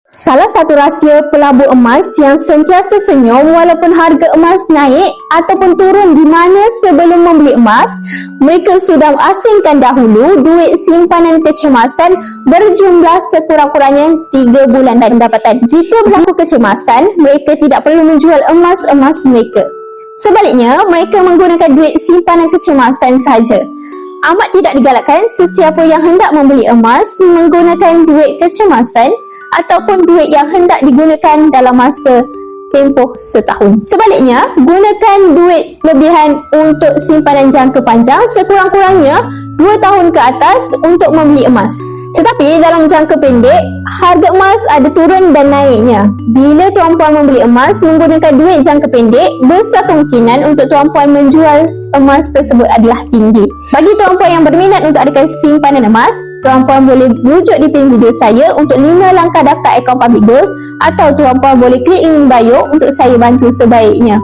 Salah satu rahsia pelabur emas yang sentiasa senyum walaupun harga emas naik ataupun turun di mana sebelum membeli emas, mereka sudah asingkan dahulu duit simpanan kecemasan berjumlah sekurang-kurangnya 3 bulan pendapatan. Jika berlaku kecemasan, mereka tidak perlu menjual emas-emas mereka. Sebaliknya, mereka menggunakan duit simpanan kecemasan sahaja. Amat tidak digalakkan sesiapa yang hendak membeli emas menggunakan duit kecemasan ataupun duit yang hendak digunakan dalam masa tempoh setahun. Sebaliknya, gunakan duit lebihan untuk simpanan jangka panjang sekurang-kurangnya 2 tahun ke atas untuk membeli emas. Tetapi dalam jangka pendek, harga emas ada turun dan naiknya. Bila tuan-puan membeli emas menggunakan duit jangka pendek, besar kemungkinan untuk tuan-puan menjual emas tersebut adalah tinggi. Bagi tuan-puan yang berminat untuk adakan simpanan emas, tuan-puan boleh rujuk di pin video saya untuk 5 langkah daftar akaun Public Gold, atau tuan-puan boleh klik link bio untuk saya bantu sebaiknya.